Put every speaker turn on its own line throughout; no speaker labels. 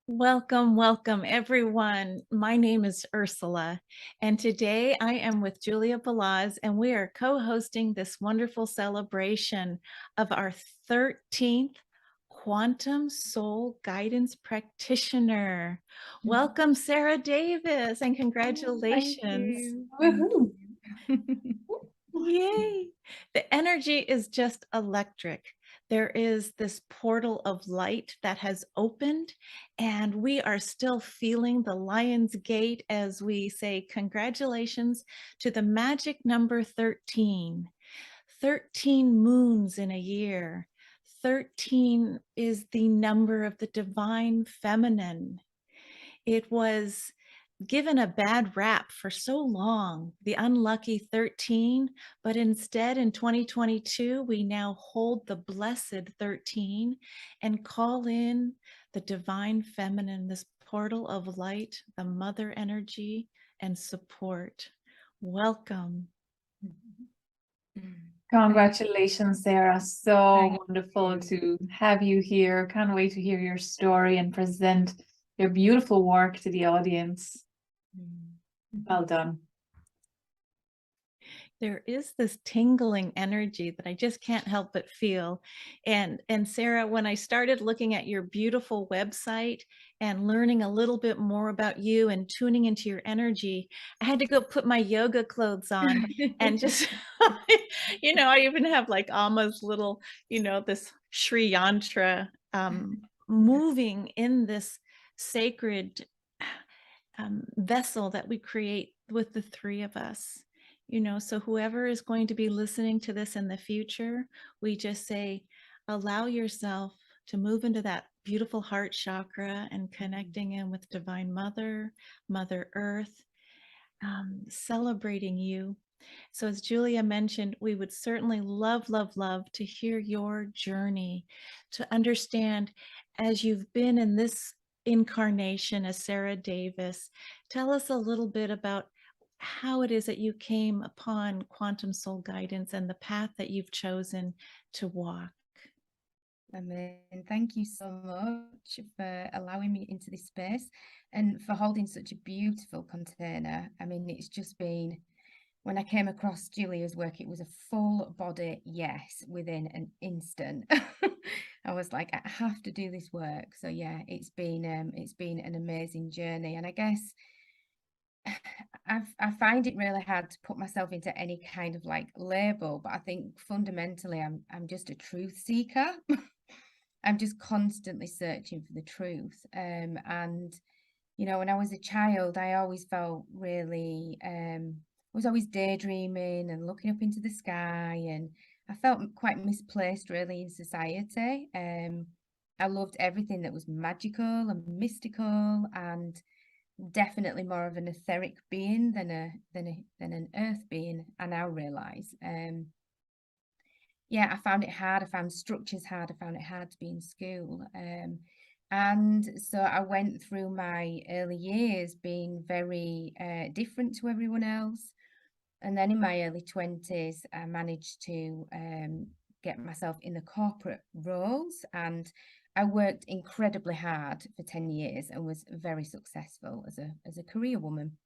Welcome, welcome, everyone. My name is Ursula, and today I am with Julia Balaz, and we are co-hosting this wonderful celebration of our 13th Quantum Soul Guidance Practitioner. Welcome, Sarah Davis, and congratulations.
Woohoo.
Yay! The energy is just electric. There is this portal of light that has opened, and we are still feeling the lion's gate as we say congratulations to the magic number 13. 13 moons in a year. 13 is the number of the divine feminine. It was given a bad rap for so long, the unlucky 13, but instead in 2022, we now hold the blessed 13 and call in the divine feminine, this portal of light, the mother energy and support. Welcome.
Congratulations, Sarah. So
Thank
wonderful
you.
to have you here. Can't wait to hear your story and present your beautiful work to the audience. Well done.
There is this tingling energy that I just can't help but feel. And Sarah, when I started looking at your beautiful website and learning a little bit more about you and tuning into your energy, I had to go put my yoga clothes on and just, I even have like Amma's little, this Sri Yantra moving in this sacred vessel that we create with the three of us. So whoever is going to be listening to this in the future, we just say, allow yourself to move into that beautiful heart chakra and connecting in with Divine Mother, Mother Earth, celebrating you. So as Julia mentioned, we would certainly love, love, love to hear your journey, to understand as you've been in this incarnation as Sarah Davis. Tell us a little bit about how it is that you came upon quantum soul guidance and the path that you've chosen to walk.
Thank you so much for allowing me into this space and for holding such a beautiful container. It's just been, when I came across Julia's work, it was a full body yes within an instant. I was like, I have to do this work. So yeah, it's been an amazing journey, and I guess I find it really hard to put myself into any kind of like label, but I think fundamentally I'm just a truth seeker. I'm just constantly searching for the truth. And when I was a child, I always felt really was always daydreaming and looking up into the sky, and I felt quite misplaced really in society. I loved everything that was magical and mystical, and definitely more of an etheric being than an earth being. I now realize. Yeah, I found it hard. I found structures hard. I found it hard to be in school. And so I went through my early years being very different to everyone else. And then in my early 20s, I managed to get myself in the corporate roles, and I worked incredibly hard for 10 years and was very successful as a career woman.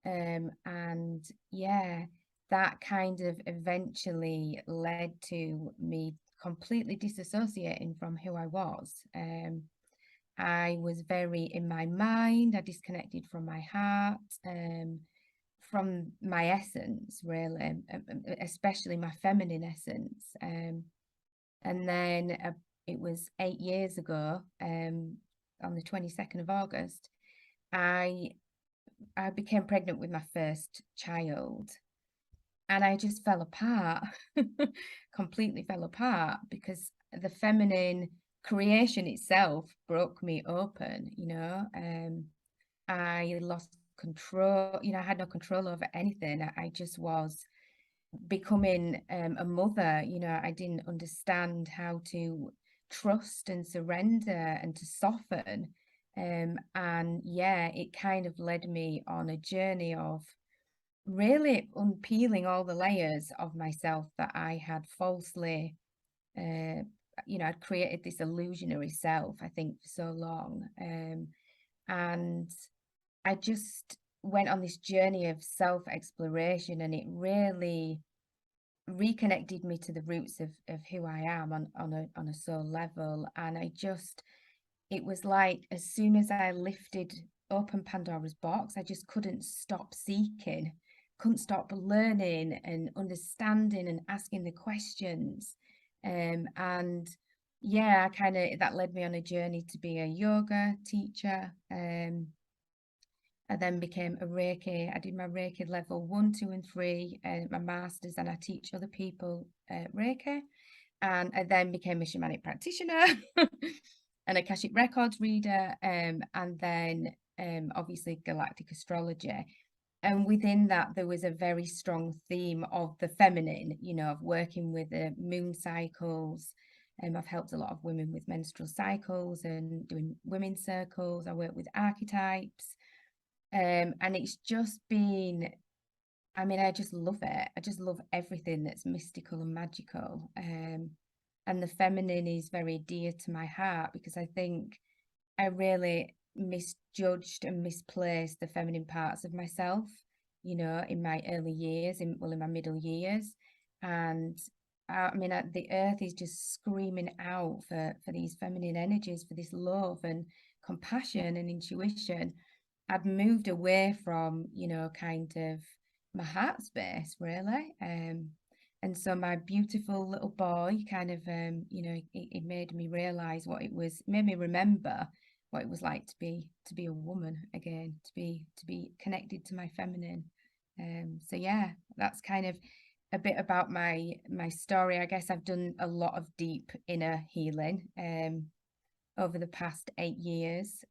And yeah, that kind of eventually led to me completely disassociating from who I was. I was very in my mind. I disconnected from my heart, from my essence, really, especially my feminine essence. And then it was 8 years ago, on the 22nd of August, I became pregnant with my first child, and I just fell apart, completely fell apart, because the feminine creation itself broke me open. I lost control. I had no control over anything. I just was becoming a mother. I didn't understand how to trust and surrender and to soften. And yeah, it kind of led me on a journey of really unpeeling all the layers of myself that I had falsely, I'd created this illusionary self, I think, for so long. And I just went on this journey of self-exploration, and it really reconnected me to the roots of who I am on a soul level. And it was like, as soon as I lifted open Pandora's box, I just couldn't stop seeking, couldn't stop learning and understanding and asking the questions. And yeah, that led me on a journey to be a yoga teacher. I then became a Reiki. I did my Reiki level 1, 2, and 3, my masters, and I teach other people Reiki. And I then became a shamanic practitioner, an Akashic Records reader, and then obviously Galactic Astrology. And within that, there was a very strong theme of the feminine, of working with the moon cycles. I've helped a lot of women with menstrual cycles and doing women's circles. I work with archetypes. And it's just been, I just love it. I just love everything that's mystical and magical. And the feminine is very dear to my heart, because I think I really misjudged and misplaced the feminine parts of myself, in my early years, in my middle years. And the earth is just screaming out for these feminine energies, for this love and compassion and intuition. I'd moved away from, kind of my heart space, really. And so my beautiful little boy kind of, it made me realize made me remember what it was like to be a woman again, to be connected to my feminine. So yeah, that's kind of a bit about my story. I guess I've done a lot of deep inner healing over the past 8 years,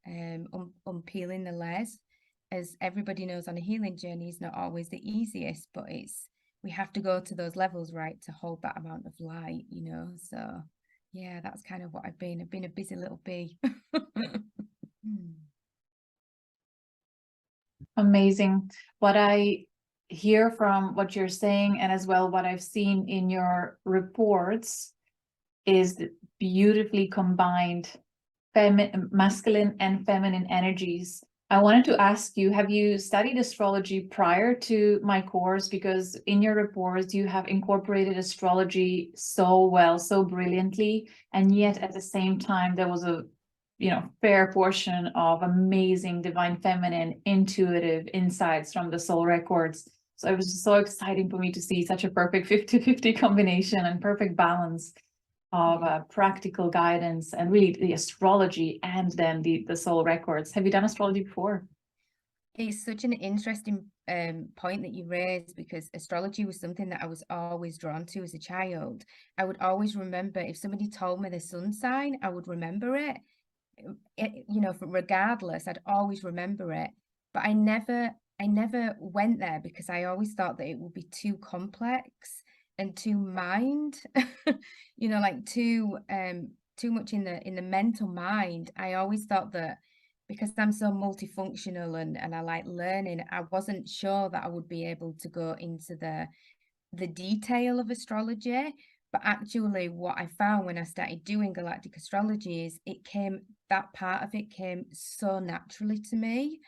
unpeeling the layers. As everybody knows, on a healing journey is not always the easiest, but we have to go to those levels, right, to hold that amount of light, So yeah, that's kind of what I've been a busy little bee.
Amazing. What I hear from what you're saying, and as well what I've seen in your reports, is the beautifully combined masculine and feminine energies. I wanted to ask you, have you studied astrology prior to my course? Because in your reports, you have incorporated astrology so well, so brilliantly. And yet at the same time, there was a fair portion of amazing divine feminine intuitive insights from the soul records. So it was just so exciting for me to see such a perfect 50-50 combination and perfect balance of practical guidance and really the astrology and then the soul records. Have you done astrology before?
It's such an interesting point that you raised, because astrology was something that I was always drawn to as a child. I would always remember, if somebody told me the sun sign, I would remember it. Regardless, I'd always remember it. But I never went there, because I always thought that it would be too complex and too mind, like too much in the mental mind. I always thought that, because I'm so multifunctional and I like learning, I wasn't sure that I would be able to go into the detail of astrology. But actually, what I found when I started doing galactic astrology is that part of it came so naturally to me.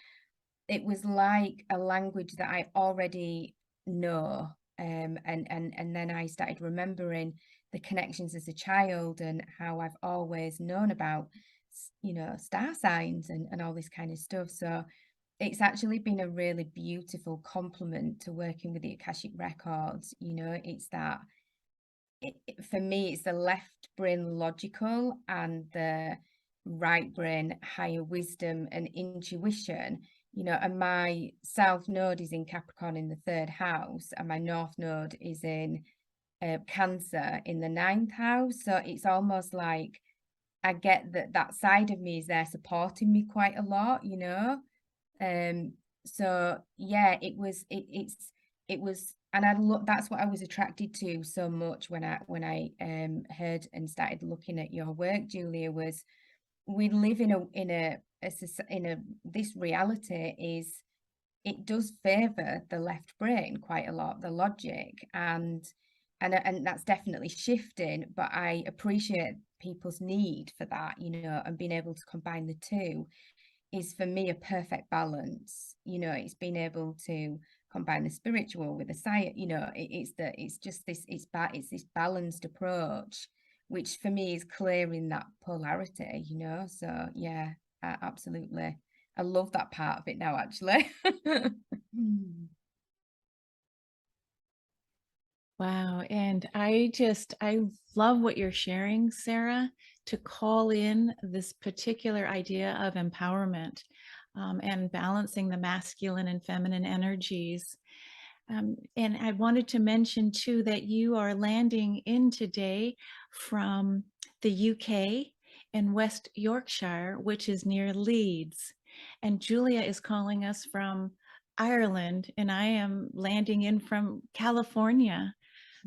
It was like a language that I already know. And then I started remembering the connections as a child, and how I've always known about, star signs and all this kind of stuff. So it's actually been a really beautiful complement to working with the Akashic Records. It's that, for me, it's the left brain logical and the right brain higher wisdom and intuition. And my south node is in Capricorn in the 3rd house, and my north node is in Cancer in the 9th house. So it's almost like I get that side of me is there supporting me quite a lot. So yeah, it was, and that's what I was attracted to so much when I heard and started looking at your work, Julia, was we live in this reality is, it does favor the left brain quite a lot, the logic, and that's definitely shifting, but I appreciate people's need for that, and being able to combine the two is for me a perfect balance. It's being able to combine the spiritual with the science. It's this balanced approach, which for me is clearing that polarity. So yeah, absolutely. I love that part of it now, actually. Mm.
Wow. And I love what you're sharing, Sarah, to call in this particular idea of empowerment, and balancing the masculine and feminine energies. And I wanted to mention too that you are landing in today from the UK in West Yorkshire, which is near Leeds. And Julia is calling us from Ireland, and I am landing in from California.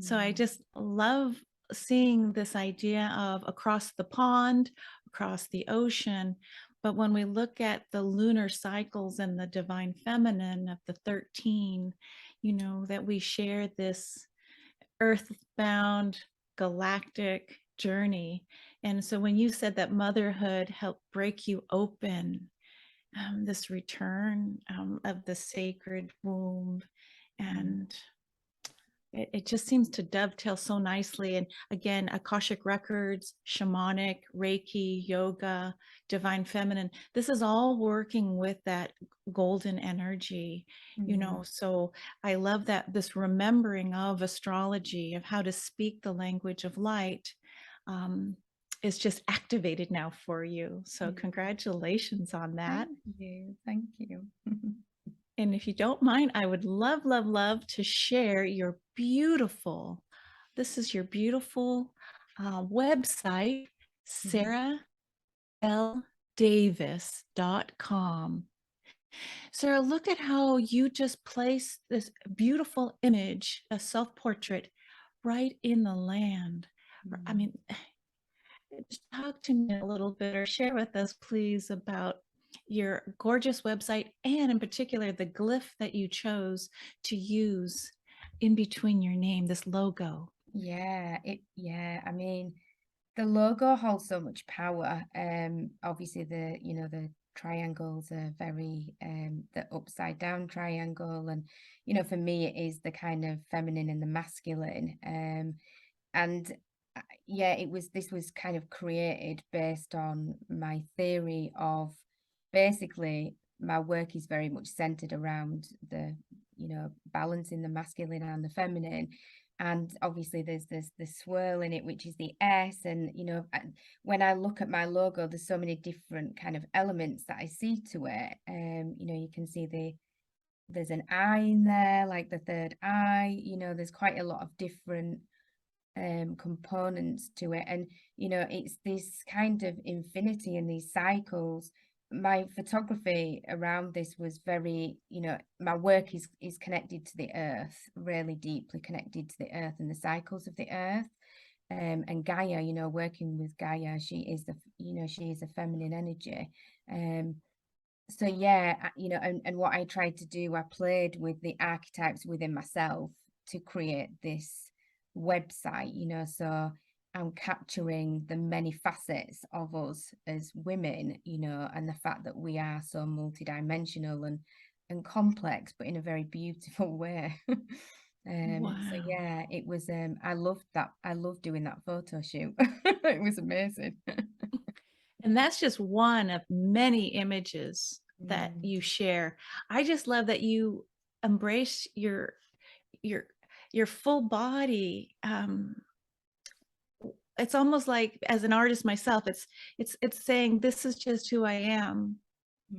So I just love seeing this idea of across the pond, across the ocean. But when we look at the lunar cycles and the divine feminine of the 13, that we share this earthbound galactic journey. And so when you said that motherhood helped break you open, this return of the sacred womb, and it just seems to dovetail so nicely. And again, Akashic records, shamanic, Reiki, yoga, divine feminine, this is all working with that golden energy, so I love that this remembering of astrology, of how to speak the language of light, is just activated now for you. So congratulations on that.
Thank you.
And if you don't mind, I would love, love, love to share this is your beautiful website, saraldavis.com. Sarah, look at how you just place this beautiful image, a self-portrait, right in the land. I mean, just talk to me a little bit, or share with us, please, about your gorgeous website, and in particular, the glyph that you chose to use in between your name, this logo.
Yeah, I mean, the logo holds so much power. Obviously the triangles are very the upside down triangle, and for me it is the kind of feminine and the masculine. And yeah, this was kind of created based on my theory of, basically my work is very much centered around the balancing the masculine and the feminine. And obviously there's the swirl in it, which is the S. And when I look at my logo, there's so many different kind of elements that I see to it. You can see there's an eye in there, like the third eye. There's quite a lot of different components to it. And it's this kind of infinity and these cycles. My photography around this was very, my work is connected to the earth, really deeply connected to the earth and the cycles of the earth. And Gaia, working with Gaia, she is a feminine energy. So yeah, and what I tried to do, I played with the archetypes within myself to create this website, so I'm capturing the many facets of us as women, and the fact that we are so multidimensional and complex, but in a very beautiful way.
Wow.
So yeah, it was I loved that. I loved doing that photo shoot. It was amazing.
And that's just one of many images that you share. I just love that you embrace your full body. It's almost like, as an artist myself, it's saying, this is just who I am,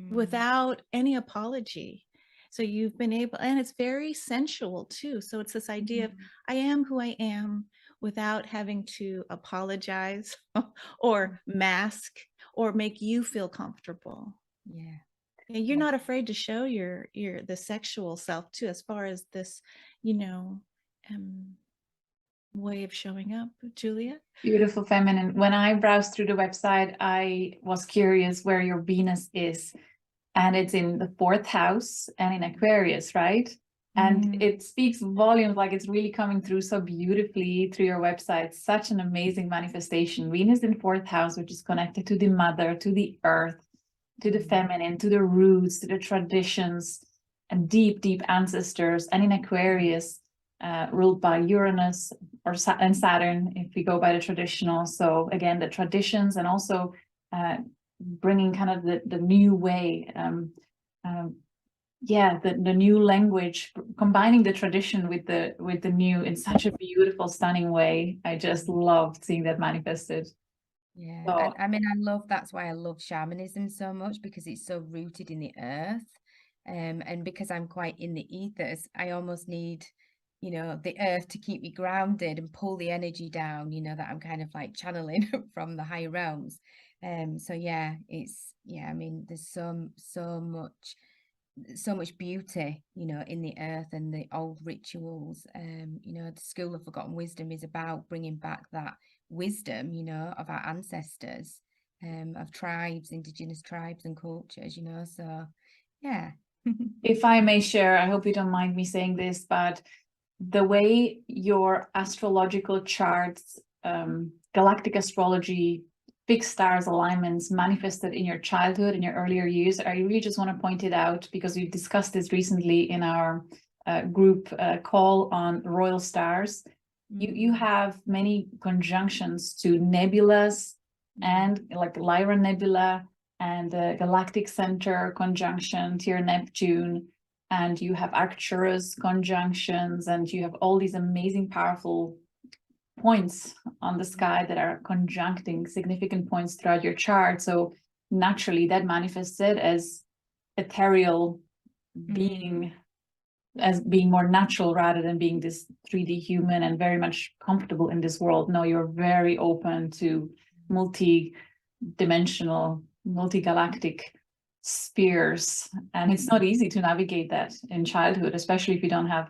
without any apology. So you've been able, and it's very sensual too. So it's this idea of, I am who I am without having to apologize or mask or make you feel comfortable.
Yeah.
And you're not afraid to show the sexual self too, as far as this, um, way of showing up, Julia?
Beautiful feminine. When I browsed through the website, I was curious where your Venus is. And it's in the 4th house and in Aquarius, right? And it speaks volumes, like it's really coming through so beautifully through your website. Such an amazing manifestation. Venus in 4th house, which is connected to the mother, to the earth, to the feminine, to the roots, to the traditions, and deep, deep ancestors. And in Aquarius, ruled by Uranus and Saturn, if we go by the traditional. So again, the traditions, and also bringing kind of the new way, the new language, combining the tradition with the new in such a beautiful, stunning way. I just loved seeing that manifested.
Yeah,
So,
I mean, that's why I love shamanism so much, because it's so rooted in the earth. And because I'm quite in the ethers, I almost need, you know, the earth to keep me grounded and pull the energy down, you know, that I'm kind of like channeling from the higher realms. So yeah, I mean, there's so much beauty, you know, in the earth and the old rituals. You know, the School of Forgotten Wisdom is about bringing back that wisdom, you know, of our ancestors, of tribes, indigenous tribes and cultures, you know. So yeah.
if I may share, I hope you don't mind me saying this, but the way your astrological charts, galactic astrology, big stars alignments manifested in your childhood, in your earlier years, I really just want to point it out, because we've discussed this recently in our group call on royal stars. You have many conjunctions to nebulas, and like Lyra Nebula and the Galactic Center conjunction to your Neptune, and you have Arcturus conjunctions, and you have all these amazing, powerful points on the sky that are conjuncting significant points throughout your chart. So naturally that manifested as ethereal being, as being more natural rather than being this 3D human and very much comfortable in this world. No, you're very open to multi-dimensional, multi-galactic spheres. And it's not easy to navigate that in childhood, especially if you don't have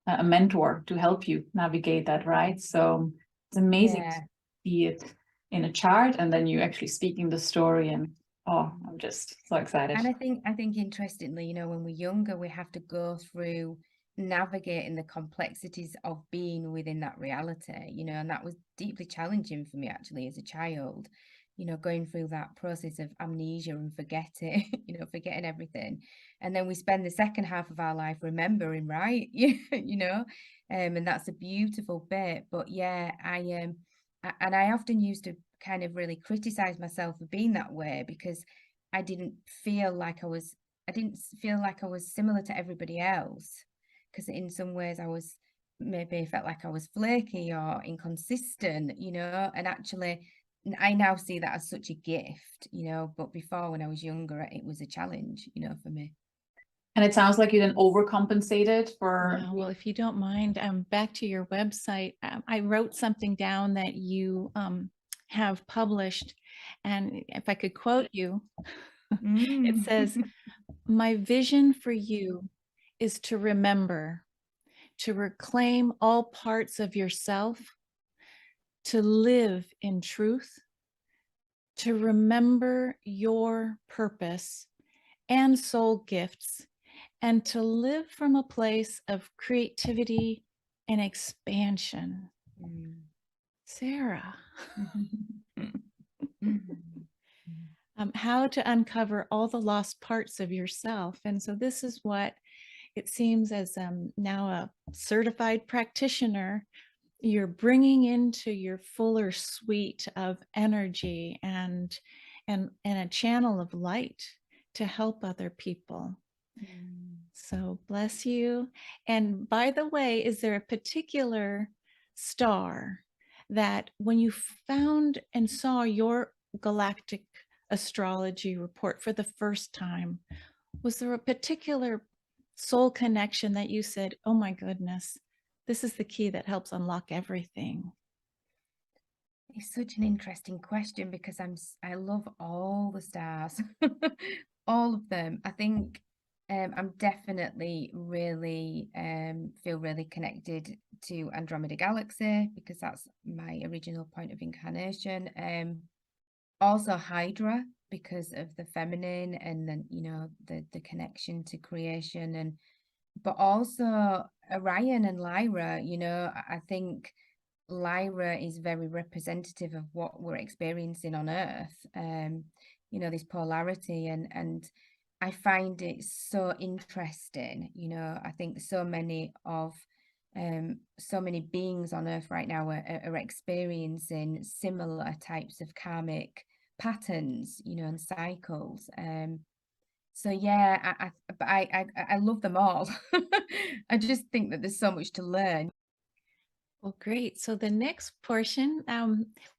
a mentor to help you navigate that, right? So it's amazing to see it in a chart, and then you actually speaking the story, and oh, I'm just so excited.
And I think interestingly, you know, when we're younger, we have to go through navigating the complexities of being within that reality, you know, and that was deeply challenging for me actually as a child, you know, going through that process of amnesia and forgetting, you know, forgetting everything. And then we spend the second half of our life remembering, right? You know, and that's a beautiful bit. But yeah, and I often used to kind of really criticize myself for being that way, because I didn't feel like I didn't feel like I was similar to everybody else, because in some ways I was, maybe felt like I was flaky or inconsistent, you know, and actually I now see that as such a gift, you know, but before, when I was younger, it was a challenge, you know, for me.
And it sounds like you then overcompensated for.
Yeah, well, if you don't mind, back to your website, I wrote something down that you have published, and if I could quote you, it says, "My vision for you is to remember, to reclaim all parts of yourself, to live in truth, to remember your purpose and soul gifts, and to live from a place of creativity and expansion." Sarah, how to uncover all the lost parts of yourself. And so this is what it seems, as now a certified practitioner, you're bringing into your fuller suite of energy and a channel of light to help other people. So bless you. And by the way, is there a particular star that when you found and saw your galactic astrology report for the first time, was there a particular soul connection that you said, oh my goodness, this is the key that helps unlock everything?
It's such an interesting question, because I love all the stars, all of them. I think I'm definitely really feel really connected to Andromeda Galaxy because that's my original point of incarnation. Also Hydra because of the feminine and then, you know, the connection to creation, and but also Orion and Lyra, you know, I think Lyra is very representative of what we're experiencing on Earth. You know, this polarity, and I find it so interesting. You know, I think so many beings on Earth right now are experiencing similar types of karmic patterns, you know, and cycles. So yeah, I love them all. I just think that there's so much to learn.
Well, great. So the next portion,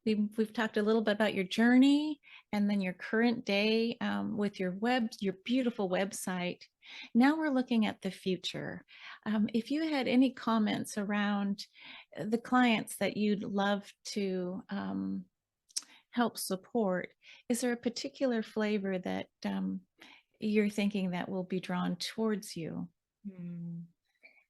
we've talked a little bit about your journey and then your current day with your beautiful website. Now we're looking at the future. If you had any comments around the clients that you'd love to help support, is there a particular flavor that you're thinking that will be drawn towards you?
Hmm.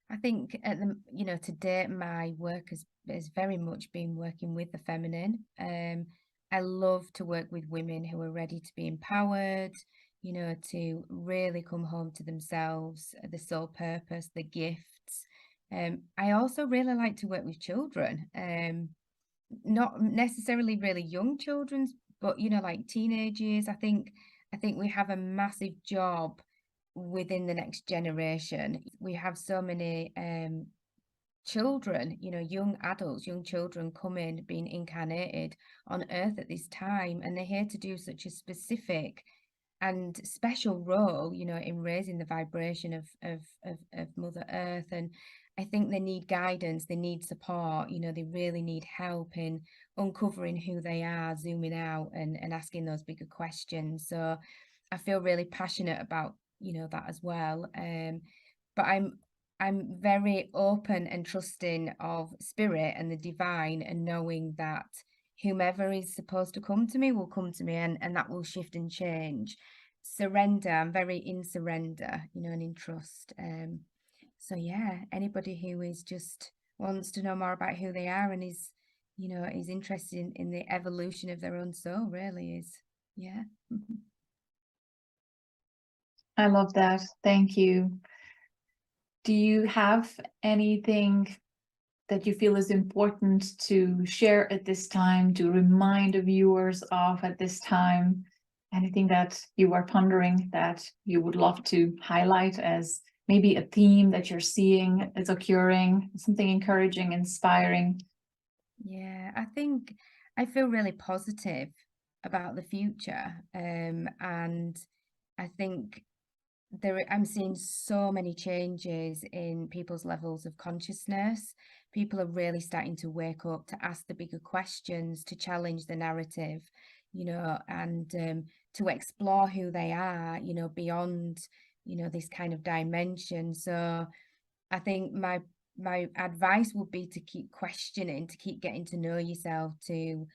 I think at the, you know, to date, my work has very much been working with the feminine. I love to work with women who are ready to be empowered, you know, to really come home to themselves, the soul purpose, the gifts. I also really like to work with children, not necessarily really young children, but you know, like teenage years. I think we have a massive job within the next generation. We have so many children, you know, young adults, young children coming, being incarnated on Earth at this time, and they're here to do such a specific and special role, you know, in raising the vibration of Mother Earth. And I think they need guidance, they need support, you know, they really need help in uncovering who they are, zooming out and asking those bigger questions. So I feel really passionate about, you know, that as well. But I'm very open and trusting of spirit and the divine, and knowing that whomever is supposed to come to me will come to me, and that will shift and change. Surrender, I'm very in surrender, you know, and in trust. So yeah, anybody who is just wants to know more about who they are and is, you know, is interested in the evolution of their own soul, really is, yeah.
I love that. Thank you. Do you have anything that you feel is important to share at this time, to remind the viewers of at this time? Anything that you are pondering that you would love to highlight as maybe a theme that you're seeing is occurring, something encouraging, inspiring?
Yeah, I think I feel really positive about the future. And I think I'm seeing so many changes in people's levels of consciousness. People are really starting to wake up, to ask the bigger questions, to challenge the narrative, you know, and to explore who they are, you know, beyond, you know, this kind of dimension. So I think my advice would be to keep questioning, to keep getting to know yourself, to you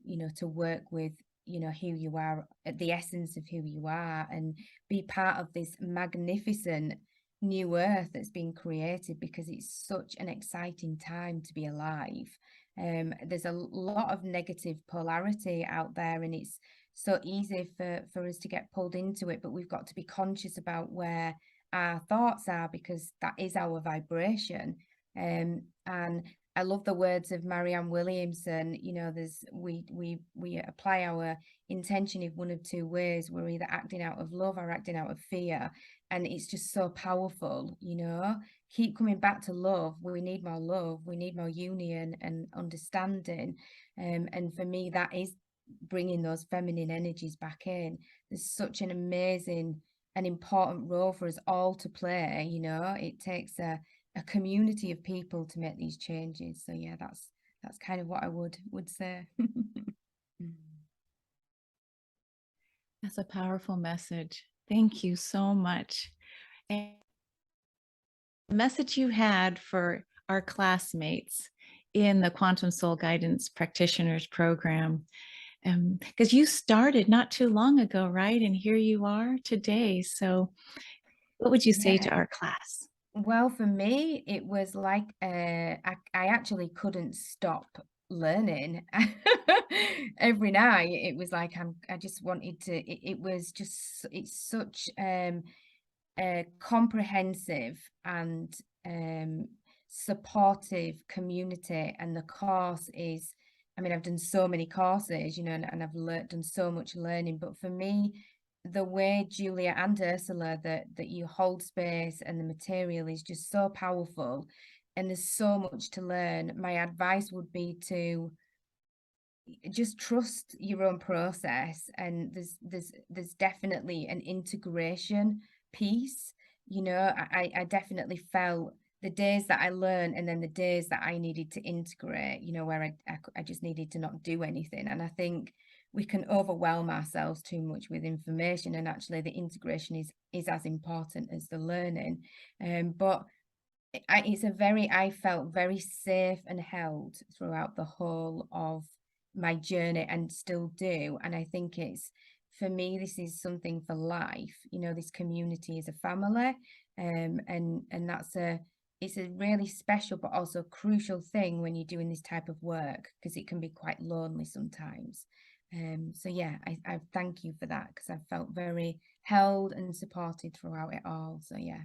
know, to work with, you know, who you are, at the essence of who you are, and be part of this magnificent new earth that's been created, because it's such an exciting time to be alive. There's a lot of negative polarity out there, and it's so easy for us to get pulled into it, but we've got to be conscious about where our thoughts are, because that is our vibration. And I love the words of Marianne Williamson. You know, there's we apply our intention in one of two ways. We're either acting out of love or acting out of fear, and it's just so powerful. You know, keep coming back to love. We need more love. We need more union and understanding. And for me, that is bringing those feminine energies back in. There's such an amazing, an important role for us all to play. You know, it takes a community of people to make these changes. So yeah, that's kind of what I would say.
That's a powerful message. Thank you so much. And the message you had for our classmates in the Quantum Soul Guidance Practitioners program, because you started not too long ago, right? And here you are today. So What would you say to
Yeah.
our class?
Well, for me, it was like I actually couldn't stop learning. Every night, it was like I just wanted to. It was just it's such a comprehensive and supportive community, and the course is. I mean, I've done so many courses, you know, and I've done so much learning. But for me, the way Julia and Ursula that you hold space and the material is just so powerful, and there's so much to learn. My advice would be to just trust your own process, and there's definitely an integration piece. You know, I definitely felt the days that I learned and then the days that I needed to integrate, you know, where I just needed to not do anything. And I think we can overwhelm ourselves too much with information, and actually the integration is as important as the learning. But I felt very safe and held throughout the whole of my journey, and still do. And I think it's, for me, this is something for life. You know, this community is a family, and it's a really special but also crucial thing when you're doing this type of work, because it can be quite lonely sometimes. So yeah, I thank you for that, because I felt very held and supported throughout it all. So yeah.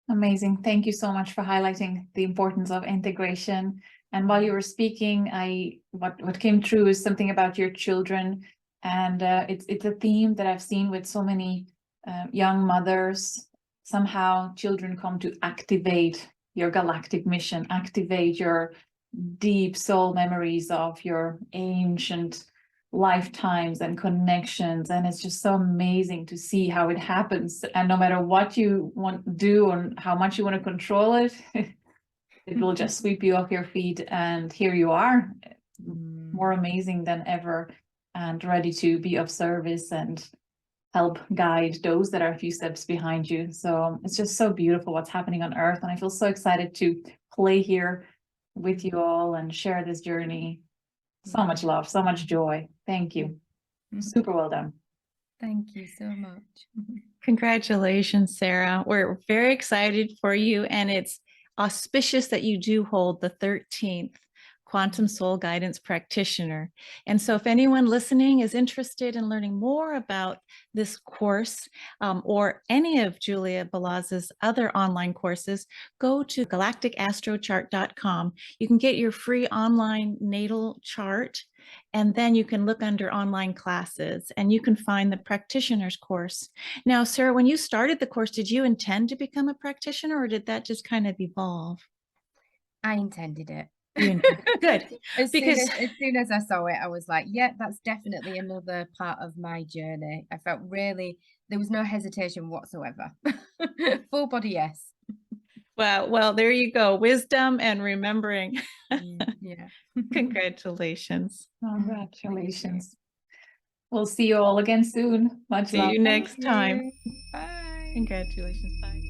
Amazing. Thank you so much for highlighting the importance of integration. And while you were speaking, what came true is something about your children, and it's a theme that I've seen with so many young mothers. Somehow, children come to activate your galactic mission, activate your deep soul memories of your ancient lifetimes and connections, and it's just so amazing to see how it happens. And no matter what you want to do and how much you want to control it, it will just sweep you off your feet, and here you are, more amazing than ever, and ready to be of service and help guide those that are a few steps behind you. So it's just so beautiful what's happening on Earth, and I feel so excited to play here with you all and share this journey. So much love, so much joy. Thank you. Super well done.
Thank you so much.
Congratulations, Sarah. We're very excited for you, and it's auspicious that you do hold the 13th Quantum Soul Guidance Practitioner. And so if anyone listening is interested in learning more about this course, or any of Julia Balaz's other online courses, go to galacticastrochart.com. You can get your free online natal chart, and then you can look under online classes, and you can find the practitioner's course. Now, Sarah, when you started the course, did you intend to become a practitioner, or did that just kind of evolve?
I intended it.
Good.
As
Because
soon as I saw it, I was like, yeah, that's definitely another part of my journey. I felt really, there was no hesitation whatsoever. Full body yes.
well, there you go. Wisdom and remembering.
Yeah.
Congratulations.
Congratulations. We'll see you all again soon. Much
See
love.
you next time.
Bye.
Congratulations. Bye.